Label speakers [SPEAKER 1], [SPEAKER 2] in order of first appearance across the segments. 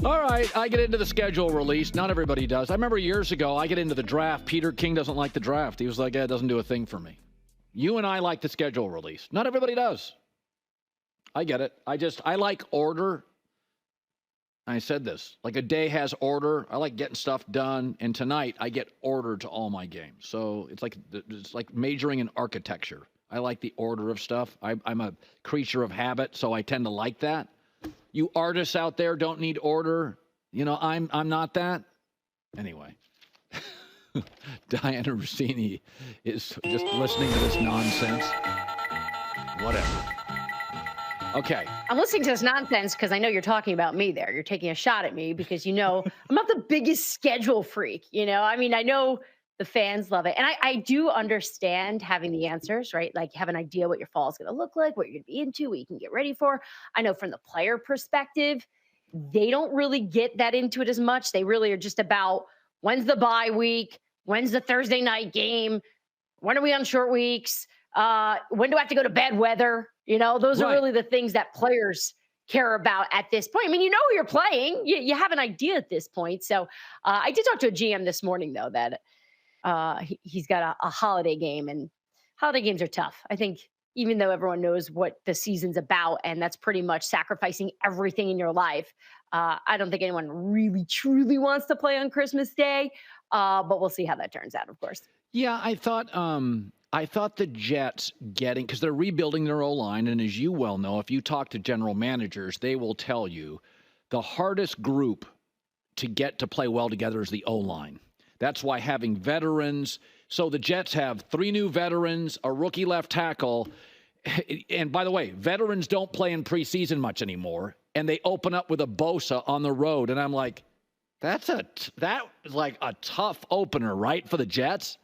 [SPEAKER 1] All right, I get into the schedule release. Not everybody does. I remember years ago, I get into the draft. Peter King doesn't like the draft. He was like, it doesn't do a thing for me. You and I like the schedule release. Not everybody does. I get it. I like order. I said this. Like a day has order. I like getting stuff done. And tonight, I get order to all my games. So it's like majoring in architecture. I like the order of stuff. I'm a creature of habit, so I tend to like that. You artists out there don't need order. You know, I'm not that. Anyway, Dianna Russini is just listening to this nonsense. Whatever. Okay.
[SPEAKER 2] I'm listening to this nonsense because I know you're talking about me there. You're taking a shot at me because, you know, I'm not the biggest schedule freak. You know, I mean, I know the fans love it. And I do understand having the answers, right? Like have an idea what your fall is going to look like, what you're going to be into, what you can get ready for. I know from the player perspective, they don't really get that into it as much. They really are just about when's the bye week? When's the Thursday night game? When are we on short weeks? When do I have to go to bad weather? You know, those are really the things that players care about at this point. I mean, you know who you're playing. You have an idea at this point. So I did talk to a GM this morning, though, that he's got a holiday game, and holiday games are tough. I think even though everyone knows what the season's about, and that's pretty much sacrificing everything in your life, I don't think anyone really, truly wants to play on Christmas Day. But we'll see how that turns out, of course.
[SPEAKER 1] Yeah, I thought the Jets because they're rebuilding their O-line, and as you well know, if you talk to general managers, they will tell you the hardest group to get to play well together is the O-line. That's why having veterans. So the Jets have 3 new veterans, a rookie left tackle. And by the way, veterans don't play in preseason much anymore. And they open up with a Bosa on the road. And I'm like, that was like a tough opener, right, for the Jets?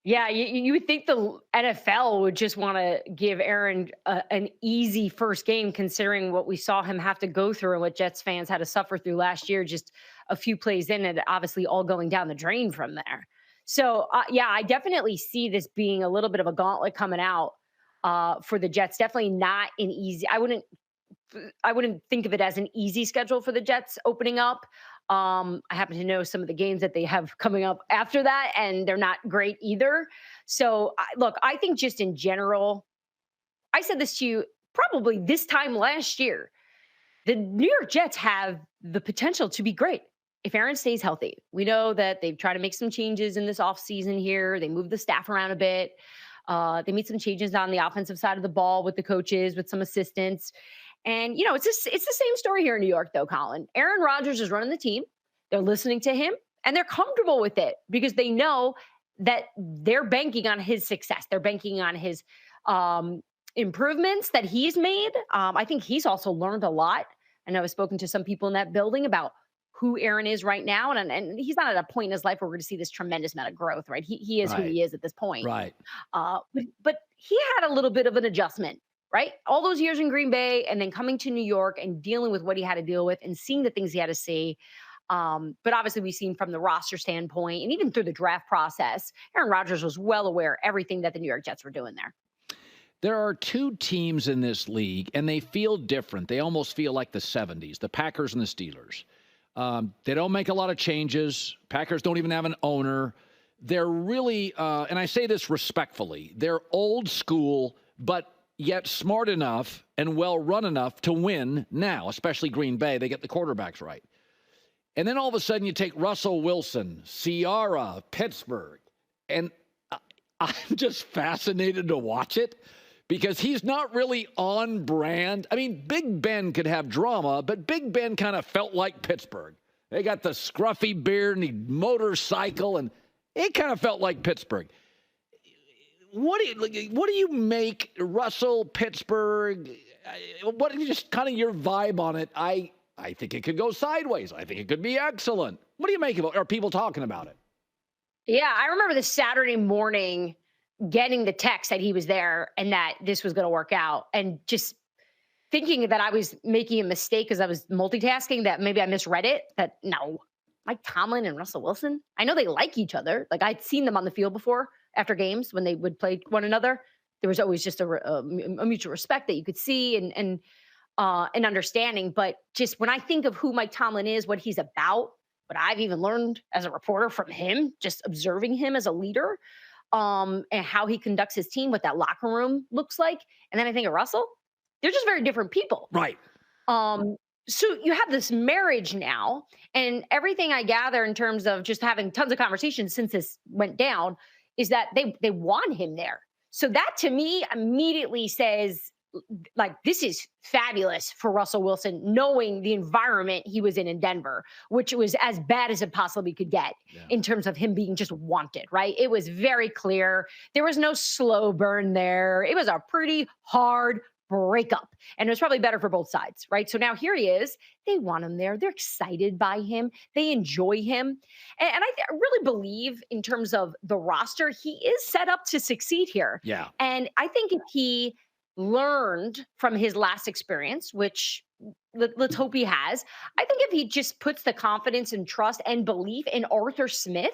[SPEAKER 2] Yeah, you would think the NFL would just want to give Aaron an easy first game, considering what we saw him have to go through and what Jets fans had to suffer through last year, just a few plays in, and obviously all going down the drain from there. So, yeah, I definitely see this being a little bit of a gauntlet coming out for the Jets. Definitely not an easy. I wouldn't think of it as an easy schedule for the Jets opening up. I happen to know some of the games that they have coming up after that, and they're not great either. So, look, I think just in general, I said this to you probably this time last year, the New York Jets have the potential to be great if Aaron stays healthy. We know that they've tried to make some changes in this offseason here. They moved the staff around a bit. They made some changes on the offensive side of the ball with the coaches, with some assistants. And, you know, it's the same story here in New York, though, Colin. Aaron Rodgers is running the team. They're listening to him, and they're comfortable with it because they know that they're banking on his success. They're banking on his improvements that he's made. I think he's also learned a lot. I know I've spoken to some people in that building about who Aaron is right now. And he's not at a point in his life where we're going to see this tremendous amount of growth, right? He is who he is at this point.
[SPEAKER 1] Right.
[SPEAKER 2] But he had a little bit of an adjustment. Right? All those years in Green Bay and then coming to New York and dealing with what he had to deal with and seeing the things he had to see. But obviously we've seen from the roster standpoint and even through the draft process, Aaron Rodgers was well aware of everything that the New York Jets were doing there.
[SPEAKER 1] There are 2 teams in this league, and they feel different. They almost feel like the 70s, the Packers and the Steelers. They don't make a lot of changes. Packers don't even have an owner. They're really, and I say this respectfully, they're old school, but yet smart enough and well run enough to win now, especially Green Bay. They get the quarterbacks right. And then all of a sudden you take Russell Wilson, Ciara, Pittsburgh, and I'm just fascinated to watch it because he's not really on brand. I mean, Big Ben could have drama, but Big Ben kind of felt like Pittsburgh. They got the scruffy beard and the motorcycle, and it kind of felt like Pittsburgh. What do you make Russell, Pittsburgh? What is just kind of your vibe on it? I think it could go sideways. I think it could be excellent. What do you make of it? Are people talking about it?
[SPEAKER 2] Yeah, I remember the Saturday morning getting the text that he was there and that this was going to work out, and just thinking that I was making a mistake because I was multitasking, that maybe I misread it. That no, Mike Tomlin and Russell Wilson, I know they like each other. Like I'd seen them on the field before after games when they would play one another. There was always just a mutual respect that you could see. And and understanding. But just when I think of who Mike Tomlin is, what he's about, what I've even learned as a reporter from him, just observing him as a leader, and how he conducts his team, what that locker room looks like. And then I think of Russell, they're just very different people.
[SPEAKER 1] Right.
[SPEAKER 2] So you have this marriage now, and everything I gather in terms of just having tons of conversations since this went down is that they want him there. So that to me immediately says, like, this is fabulous for Russell Wilson, knowing the environment he was in Denver, which was as bad as it possibly could get in terms of him being just wanted, right? It was very clear. There was no slow burn there. It was a pretty hard breakup, and it was probably better for both sides, right? So now here he is. They want him there. They're excited by him. They enjoy him. And I really believe in terms of the roster, he is set up to succeed here.
[SPEAKER 1] Yeah.
[SPEAKER 2] And I think if he learned from his last experience, which let's hope he has, I think if he just puts the confidence and trust and belief in Arthur Smith,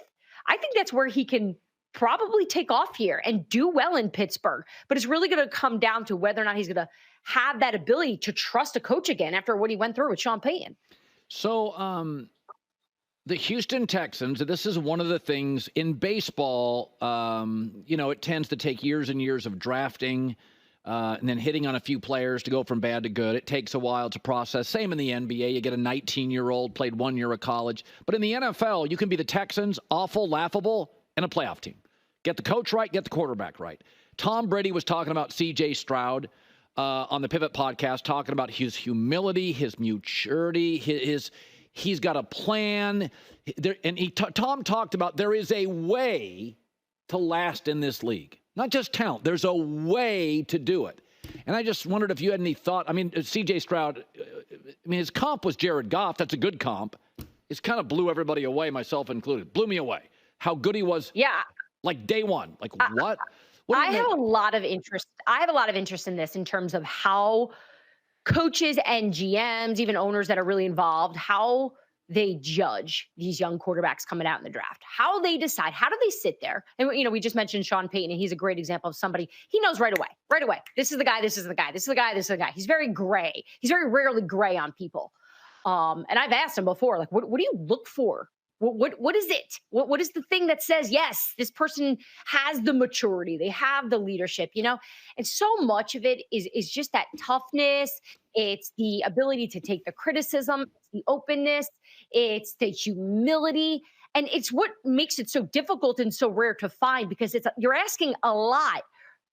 [SPEAKER 2] I think that's where he can probably take off here and do well in Pittsburgh. But it's really going to come down to whether or not he's going to have that ability to trust a coach again after what he went through with Sean Payton.
[SPEAKER 1] So the Houston Texans, this is one of the things in baseball, it tends to take years and years of drafting and then hitting on a few players to go from bad to good. It takes a while to process. Same in the NBA. You get a 19-year-old, played 1 year of college. But in the NFL, you can be the Texans, awful, laughable, and a playoff team. Get the coach right, get the quarterback right. Tom Brady was talking about C.J. Stroud on the Pivot podcast, talking about his humility, his maturity, he's got a plan. And Tom talked about there is a way to last in this league. Not just talent. There's a way to do it. And I just wondered if you had any thought. I mean, C.J. Stroud, his comp was Jared Goff. That's a good comp. It's kind of blew everybody away, myself included. Blew me away. How good he was.
[SPEAKER 2] Yeah.
[SPEAKER 1] Like day one. Like what?
[SPEAKER 2] I have a lot of interest. I have a lot of interest in this in terms of how coaches and GMs, even owners that are really involved, how they judge these young quarterbacks coming out in the draft, how they decide, how do they sit there? And, we just mentioned Sean Payton, and he's a great example of somebody, he knows right away. This is the guy, this is the guy, this is the guy, this is the guy. He's very gray. He's very rarely gray on people. And I've asked him before, like, what do you look for? What is it? What is the thing that says, yes, this person has the maturity, they have the leadership, And so much of it is just that toughness. It's the ability to take the criticism, it's the openness, it's the humility. And it's what makes it so difficult and so rare to find, because you're asking a lot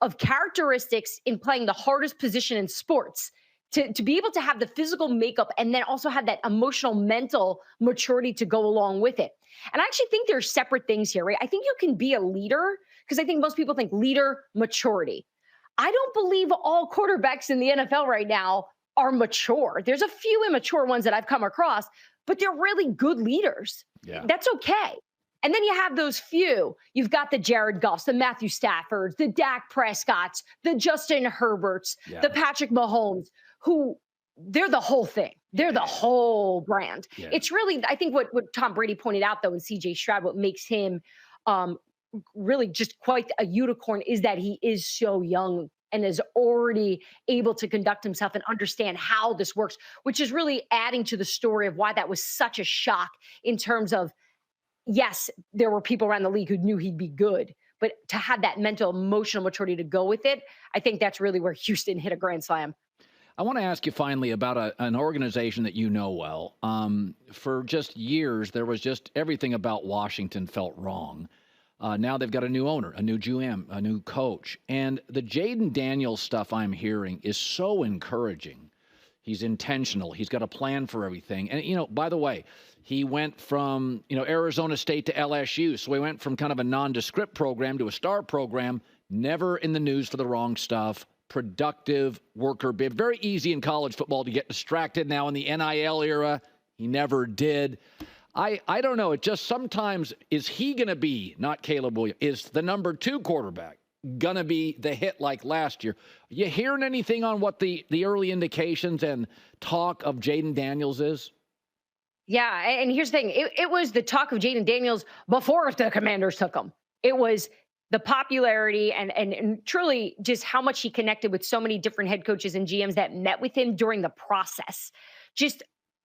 [SPEAKER 2] of characteristics in playing the hardest position in sports. To be able to have the physical makeup and then also have that emotional, mental maturity to go along with it. And I actually think there's separate things here, right? I think you can be a leader, because I think most people think leader, maturity. I don't believe all quarterbacks in the NFL right now are mature. There's a few immature ones that I've come across, but they're really good leaders.
[SPEAKER 1] Yeah.
[SPEAKER 2] That's okay. And then you have those few. You've got the Jared Goffs, the Matthew Staffords, the Dak Prescotts, the Justin Herberts, the Patrick Mahomes, who they're the whole thing. They're the whole brand. Yeah. It's really, I think what Tom Brady pointed out, though, in C.J. Stroud, what makes him really just quite a unicorn is that he is so young and is already able to conduct himself and understand how this works, which is really adding to the story of why that was such a shock in terms of, yes, there were people around the league who knew he'd be good, but to have that mental, emotional maturity to go with it, I think that's really where Houston hit a grand slam.
[SPEAKER 1] I want to ask you finally about an organization that you know well. For just years, there was just everything about Washington felt wrong. Now they've got a new owner, a new GM, a new coach. And the Jayden Daniels stuff I'm hearing is so encouraging. He's intentional. He's got a plan for everything. And, by the way, he went from, Arizona State to LSU. So he went from kind of a nondescript program to a star program, never in the news for the wrong stuff. Productive worker bib. Very easy in college football to get distracted now in the NIL era. He never did. I don't know. It just sometimes, is he going to be, not Caleb Williams, is the number 2 quarterback going to be the hit like last year? You hearing anything on what the early indications and talk of Jayden Daniels is?
[SPEAKER 2] Yeah, and here's the thing. It was the talk of Jayden Daniels before the Commanders took him. It was the popularity and truly just how much he connected with so many different head coaches and GMs that met with him during the process. Just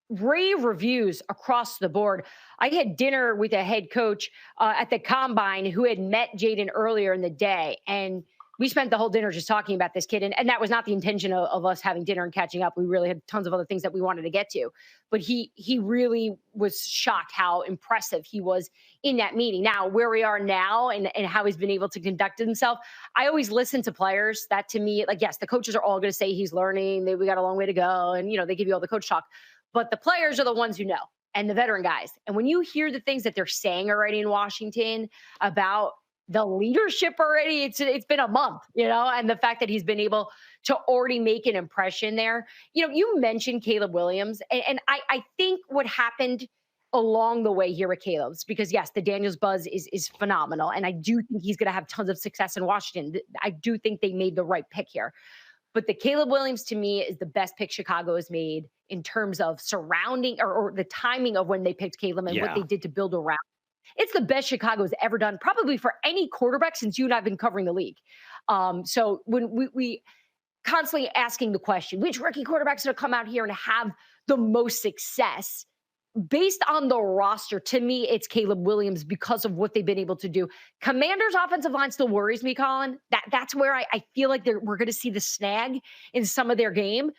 [SPEAKER 2] rave reviews across the board. I had dinner with a head coach at the Combine who had met Jayden earlier in the day, and we spent the whole dinner just talking about this kid. And that was not the intention of us having dinner and catching up. We really had tons of other things that we wanted to get to. But he really was shocked how impressive he was in that meeting. Now, where we are now and how he's been able to conduct himself, I always listen to players. That to me, like, yes, the coaches are all going to say he's learning, we got a long way to go. And, they give you all the coach talk. But the players are the ones who know, and the veteran guys. And when you hear the things that they're saying already in Washington about the leadership already, it's been a month, and the fact that he's been able to already make an impression there. You mentioned Caleb Williams, and I think what happened along the way here with Caleb's, because yes, the Daniels buzz is phenomenal, and I do think he's going to have tons of success in Washington. I do think they made the right pick here. But the Caleb Williams, to me, is the best pick Chicago has made in terms of surrounding or the timing of when they picked Caleb and what they did to build around. It's the best Chicago has ever done, probably for any quarterback since you and I have been covering the league. So when we constantly asking the question, which rookie quarterbacks are going to come out here and have the most success? Based on the roster, to me, it's Caleb Williams because of what they've been able to do. Commanders' offensive line still worries me, Colin. That's where I feel like we're going to see the snag in some of their game.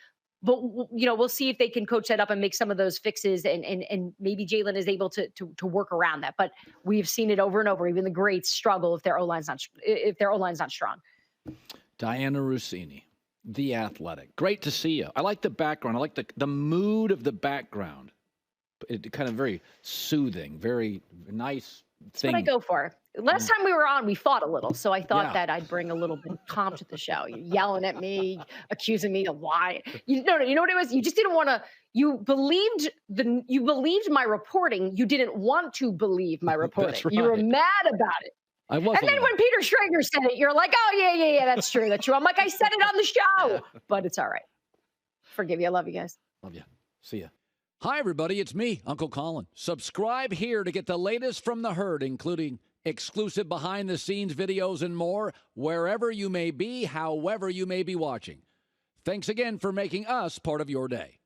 [SPEAKER 2] But, we'll see if they can coach that up and make some of those fixes, and maybe Jaylen is able to work around that. But we've seen it over and over. Even the greats struggle if their O-line's not strong.
[SPEAKER 1] Dianna Russini, The Athletic. Great to see you. I like the background. I like the mood of the background. It kind of very soothing, very nice thing.
[SPEAKER 2] That's what I go for. Last time we were on, we fought a little, so I thought that I'd bring a little bit of calm to the show. You're yelling at me, accusing me of lying. You know what it was? You just didn't want to. You believed my reporting. You didn't want to believe my reporting.
[SPEAKER 1] That's right.
[SPEAKER 2] You were mad about it.
[SPEAKER 1] I was.
[SPEAKER 2] And then when Peter Schrager said it, you're like, oh yeah, that's true. I'm like, I said it on the show, but it's all right. Forgive you. I love you guys.
[SPEAKER 1] Love you. See ya.
[SPEAKER 3] Hi, everybody. It's me, Uncle Colin. Subscribe here to get the latest from the herd, including exclusive behind-the-scenes videos and more, wherever you may be, however you may be watching. Thanks again for making us part of your day.